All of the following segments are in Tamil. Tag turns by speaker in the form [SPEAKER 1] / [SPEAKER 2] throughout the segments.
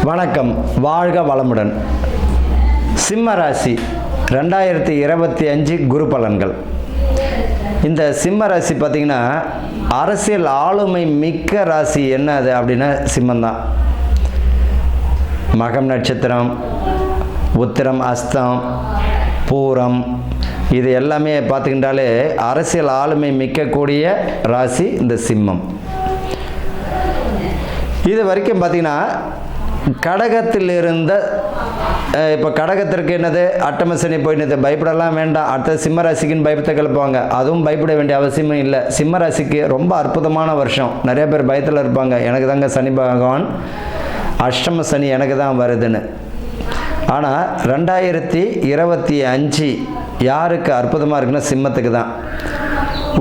[SPEAKER 1] வணக்கம், வாழ்க வளமுடன். சிம்ம ராசி 2025 குரு பலன்கள். இந்த சிம்ம ராசி பார்த்திங்கன்னா அரசியல் ஆளுமை மிக்க ராசி. என்ன அது அப்படின்னா சிம்மந்தான். மகம் நட்சத்திரம், உத்திரம், அஸ்தம், பூரம், இது எல்லாமே பார்த்துக்கிட்டாலே அரசியல் ஆளுமை மிக்கக்கூடிய ராசி இந்த சிம்மம். இது வரைக்கும் பார்த்திங்கன்னா கடகத்தில் இருந்த இப்போ கடகத்திற்கு என்னது அட்டமசனி போயிட்டு பயப்படலாம் வேண்டாம். அடுத்த சிம்ம ராசிக்குன்னு பயப்பத்தை கிளப்புவாங்க. அதுவும் பயப்பட வேண்டிய அவசியமும் இல்லை. சிம்ம ராசிக்கு ரொம்ப அற்புதமான வருஷம். நிறைய பேர் பயத்தில் இருப்பாங்க, எனக்கு தாங்க சனி பகவான் அஷ்டம சனி எனக்கு தான் வருதுன்னு. ஆனால் 2025 யாருக்கு அற்புதமாக இருக்குன்னா சிம்மத்துக்கு தான்.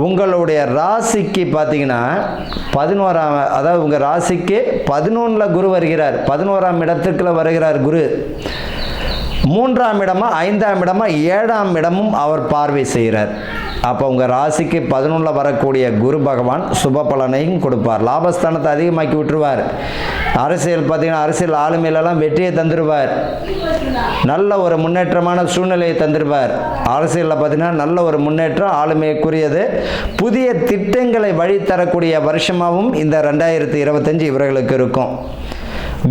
[SPEAKER 1] உங்களுடைய ராசிக்கு பார்த்தீங்கன்னா 11ஆம், அதாவது உங்கள் ராசிக்கு 11ல் குரு வருகிறார். 11ஆம் இடத்துக்குள்ள வருகிறார் குரு. 3ஆம் இடமா 5ஆம் இடமா 7ஆம் இடமும் அவர் பார்வை செய்கிறார். அப்போ உங்கள் ராசிக்கு 11ல் வரக்கூடிய குரு பகவான் சுப பலனையும் கொடுப்பார். லாபஸ்தானத்தை அதிகமாக்கி விட்டுருவார். அரசியல் பார்த்தீங்கன்னா அரசியல் ஆளுமையிலெல்லாம் வெற்றியை தந்துடுவார். நல்ல ஒரு முன்னேற்றமான சூழ்நிலையை தந்துடுவார். அரசியலில் பார்த்தீங்கன்னா நல்ல ஒரு முன்னேற்றம் ஆளுமைக்குரியது. புதிய திட்டங்களை வழி தரக்கூடிய வருஷமாகவும் இந்த 2025 இவர்களுக்கு இருக்கும்.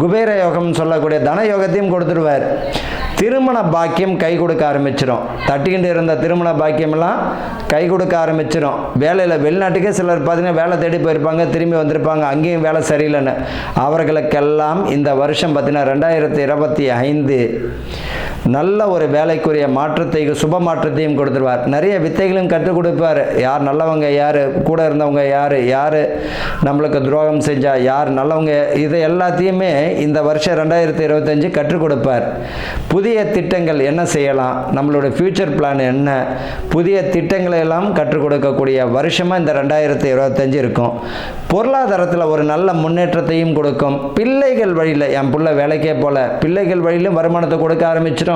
[SPEAKER 1] குபேர யோகம் சொல்லக்கூடிய தன யோகத்தையும் கொடுத்துடுவார். திருமண பாக்கியம் கை கொடுக்க ஆரம்பிச்சிடும். தட்டிக்கிட்டு இருந்த திருமண பாக்கியமெல்லாம் கை கொடுக்க ஆரம்பிச்சிடும். வேலையில் வெளிநாட்டுக்கே சிலர் பார்த்தீங்கன்னா வேலை தேடி போயிருப்பாங்க, திரும்பி வந்திருப்பாங்க, அங்கேயும் வேலை சரியில்லைன்னு. அவர்களுக்கெல்லாம் இந்த வருஷம் பார்த்தீங்கன்னா 2025 நல்ல ஒரு வேலைக்குரிய மாற்றத்தை, சுப மாற்றத்தையும் கொடுத்துருவார். நிறைய வித்தைகளையும் கற்றுக் கொடுப்பார். யார் நல்லவங்க, யார் கூட இருந்தவங்க, யார் நம்மளுக்கு துரோகம் செஞ்சா, யார் நல்லவங்க, இதை எல்லாத்தையுமே இந்த வருஷம் 2025 கற்றுக் கொடுப்பார். புதிய திட்டங்கள் என்ன செய்யலாம், நம்மளுடைய ஃபியூச்சர் பிளான் என்ன, புதிய திட்டங்களை எல்லாம் கற்றுக் கொடுக்கக்கூடிய வருஷமாக இந்த 2025 இருக்கும். பொருளாதாரத்தில் ஒரு நல்ல முன்னேற்றத்தையும் கொடுக்கும். பிள்ளைகள் வழியில், என் பிள்ளை வேலைக்கே போல, பிள்ளைகள் வழியிலும் வருமானத்தை கொடுக்க ஆரம்பிச்சிடும்.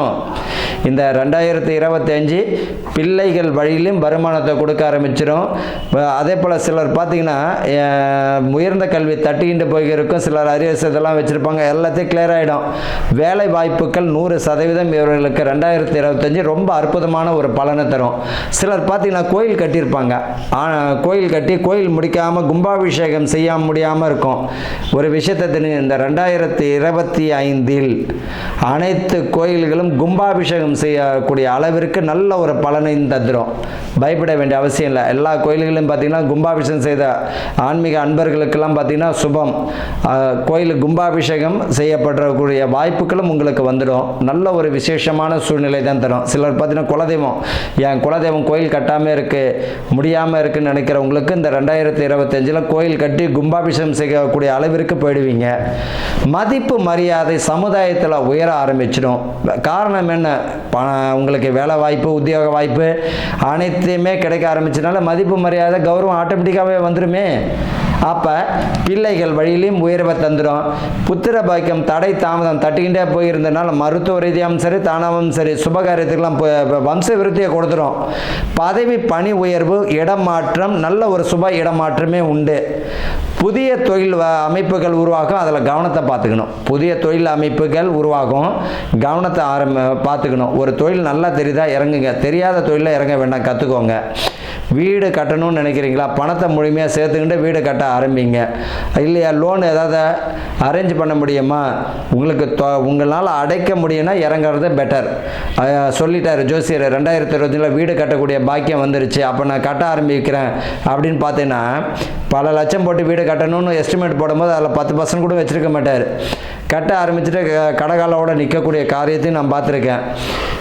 [SPEAKER 1] இந்த 2025 பிள்ளைகள் வழியிலும் வருமானத்தை கொடுக்க ஆரம்பிச்சிடும். அதே போல் சிலர் பார்த்தீங்கன்னா உயர்ந்த கல்வி தட்டிக்கிட்டு போயிருக்கும். சிலர் அரியர்ஸ் இதெல்லாம் வச்சுருப்பாங்க, எல்லாத்தையும் கிளியர் ஆகிடும். வேலை வாய்ப்புகள் 100% இவர்களுக்கு 2025 ரொம்ப அற்புதமான ஒரு பலனை தரும். சிலர் பார்த்தீங்கன்னா கோயில் கட்டியிருப்பாங்க, கோயில் கட்டி கோயில் முடிக்காமல் கும்பாபிஷேகம் செய்ய முடியாமல் இருக்கும். ஒரு விஷயத்தை தெரிஞ்சு இந்த 2025 அனைத்து கோயில்களும் கும்பாபிஷேகம் செய்யக்கூடிய அளவிற்கு நல்ல ஒரு பலனை தந்துடும். பயப்பட வேண்டிய அவசியம் இல்லை. எல்லா கோயில்களிலும் பார்த்தீங்கன்னா கும்பாபிஷேகம் செய்த ஆன்மீக அன்பர்களுக்கெல்லாம் பார்த்தீங்கன்னா சுபம். கோயில் கும்பாபிஷேகம் செய்யப்படக்கூடிய வாய்ப்புகளும் உங்களுக்கு வந்துடும். நல்ல ஒரு விசேஷமான சூழ்நிலை தான் தரும். சிலர் பார்த்தீங்கன்னா குலதெய்வம், என் குலதெய்வம் கோயில் கட்டாமல் இருக்குது, முடியாமல் இருக்குன்னு நினைக்கிறவங்களுக்கு இந்த 2025 கோயில் கட்டி கும்பாபிஷேகம் செய்யக்கூடிய அளவிற்கு போயிடுவீங்க. மதிப்பு மரியாதை சமுதாயத்தில் உயர ஆரம்பிச்சிடும். காரணம் என்ன, உங்களுக்கு வேலை வாய்ப்பு, உத்தியோக வாய்ப்பு அனைத்தையுமே கிடைக்க ஆரம்பிச்சதுனால மதிப்பு மரியாதை கௌரவம் ஆட்டோமேட்டிக்காகவே வந்துடுமே. அப்போ பிள்ளைகள் வழியிலையும் உயர்வை தந்துடும். புத்திர பாக்கியம் தடை தாமதம் தட்டிக்கிட்டே போயிருந்தனால மருத்துவ ரீதியாகவும் சரி, தானாகவும் சரி, சுபகாரியத்துக்கெல்லாம் வம்ச விருத்தியை கொடுத்துரும். பதவி பணி உயர்வு, இடமாற்றம், நல்ல ஒரு சுப இடமாற்றமே உண்டு. புதிய தொழில் அமைப்புகள் உருவாகும், அதில் கவனத்தை பார்த்துக்கணும். புதிய தொழில் அமைப்புகள் உருவாகும், கவனத்தை பார்த்துக்கணும். ஒரு தொழில் நல்லா தெரியுதா இறங்குங்க, தெரியாத தொழிலில் இறங்க வேண்டாம், கற்றுக்கோங்க. வீடு கட்டணும்னு நினைக்கிறீங்களா, பணத்தை முழுமையாக சேர்த்துக்கிட்டு வீடு கட்ட ஆரம்பிங்க. இல்லையா, லோன் ஏதாவது அரேஞ்ச் பண்ண முடியுமா, உங்களுக்கு உங்களால் அடைக்க முடியும்னா இறங்குறது பெட்டர். சொல்லிட்டார் ஜோசியர், 2025 வீடு கட்டக்கூடிய பாக்கியம் வந்துருச்சு, அப்போ நான் கட்ட ஆரம்பிக்கிறேன் அப்படின்னு பார்த்தீங்கன்னா பல லட்சம் போட்டு வீடு கட்டணும்னு எஸ்டிமேட் போடும்போது அதில் 10% கூட வச்சுருக்க மாட்டார். கட்ட ஆரம்பிச்சுட்டு கடகாலோட நிற்கக்கூடிய காரியத்தையும் நான் பார்த்துருக்கேன்.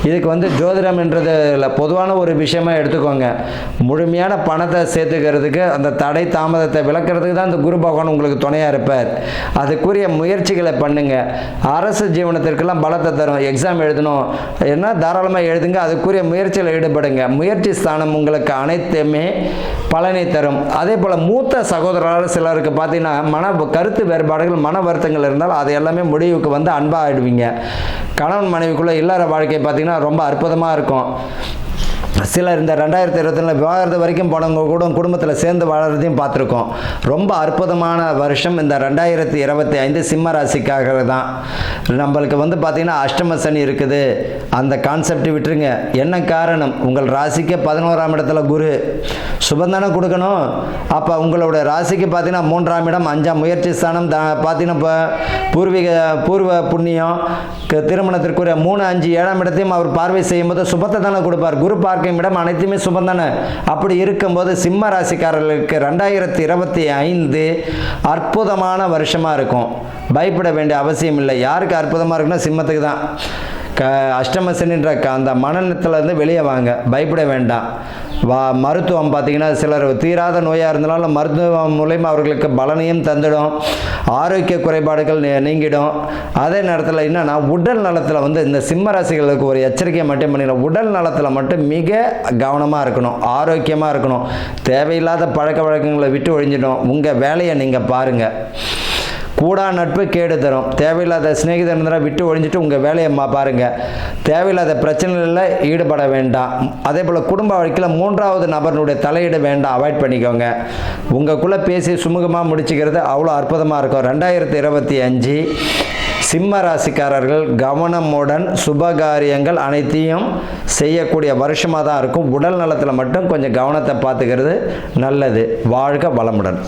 [SPEAKER 1] இதுக்கு ஜோதிடம் என்றது இல்லை, பொதுவான ஒரு விஷயமா எடுத்துக்கோங்க. முழுமையான பணத்தை சேர்த்துக்கிறதுக்கு, அந்த தடை தாமதத்தை விளக்கிறதுக்கு தான் இந்த குரு பகவான் உங்களுக்கு துணையாக இருப்பார். அதுக்குரிய முயற்சிகளை பண்ணுங்கள். அரசு ஜீவனத்திற்கெல்லாம் பலத்தை தரும். எக்ஸாம் எழுதணும் என்ன தாராளமாக எழுதுங்க, அதுக்குரிய முயற்சியில் ஈடுபடுங்க. முயற்சி ஸ்தானம் உங்களுக்கு அனைத்துமே பலனை தரும். அதே போல் மூத்த சகோதரர்கள் சிலருக்கு பார்த்தீங்கன்னா கருத்து வேறுபாடுகள், மன வருத்தங்கள் இருந்தால் அது எல்லாமே முடிவுக்கு அன்பாக ஆயிடுவீங்க. கணவன் மனைவிக்குள்ளே இல்லற வாழ்க்கை பார்த்தீங்கன்னா ரொம்ப அற்புதமாக இருக்கும். சிலர் இந்த 2021 விவாகரத்து வரைக்கும் போனவங்க கூட குடும்பத்தில் சேர்ந்து வாழறதையும் பார்த்துருக்கோம். ரொம்ப அற்புதமான வருஷம் இந்த 2025 சிம்ம ராசிக்காக தான். நம்மளுக்கு பார்த்திங்கன்னா அஷ்டம சனி இருக்குது, அந்த கான்செப்ட் விட்டுருங்க. என்ன காரணம்? உங்கள் ராசிக்கு 11ஆம் இடத்துல குரு சுபந்தானம் கொடுக்கணும். அப்போ உங்களோட ராசிக்கு பார்த்தீங்கன்னா 3ஆம் இடம் 5ஆம் முயற்சி ஸ்தானம் பார்த்தீங்கன்னா இப்போ பூர்வ புண்ணியம் திருமணத்திற்குரிய 3, 5, 7ஆம் இடத்தையும் அவர் பார்வை செய்யும் போது சுபத்தை தானே கொடுப்பார். குரு பார்க்கும் இடம் அனைத்துமே சுபம் தானே. அப்படி இருக்கும்போது சிம்ம ராசிக்காரர்களுக்கு 2025 அற்புதமான வருஷமாக இருக்கும். பயப்பட வேண்டிய அவசியம் இல்லை. யாருக்கு அற்புதமாக இருக்குன்னா சிம்மத்துக்கு தான். அஷ்டம சனின்ற அந்த மனநலத்திலேருந்து வெளியே வாங்க, பயப்பட வேண்டாம். மருத்துவம் பார்த்திங்கன்னா சிலர் தீராத நோயாக இருந்தாலும் மருத்துவம் மூலயமா அவர்களுக்கு பலனையும் தந்துடும், ஆரோக்கிய குறைபாடுகள் நீங்கிடும். அதே நேரத்தில் என்னென்னா உடல் நலத்தில் இந்த சிம்ம ராசிகளுக்கு ஒரு எச்சரிக்கையை மட்டும் பண்ணிடணும். உடல் நலத்தில் மட்டும் மிக கவனமாக இருக்கணும், ஆரோக்கியமாக இருக்கணும். தேவையில்லாத பழக்க வழக்கங்களை விட்டு ஒழிஞ்சிடும். உங்கள் வேலையை நீங்கள் பாருங்கள். கூடா நட்பு கேடு தரும். தேவையில்லாத சிநேகிதரை விட்டு ஒழிஞ்சிட்டு உங்கள் வேலையை பாருங்கள். தேவையில்லாத பிரச்சனைகளில் ஈடுபட வேண்டாம். அதே போல் குடும்ப வாழ்க்கையில் 3வது நபர்களுடைய தலையீடு வேண்டாம், அவாய்ட் பண்ணிக்கோங்க. உங்களுக்குள்ளே பேசி சுமூகமாக முடிச்சுக்கிறது அவ்வளோ அற்புதமாக இருக்கும். 2025 சிம்ம ராசிக்காரர்கள் கவனமுடன் சுபகாரியங்கள் அனைத்தையும் செய்யக்கூடிய வருஷமாக தான் இருக்கும். உடல் நலத்தில் மட்டும் கொஞ்சம் கவனத்தை பார்த்துக்கிறது நல்லது. வாழ்க வளமுடன்.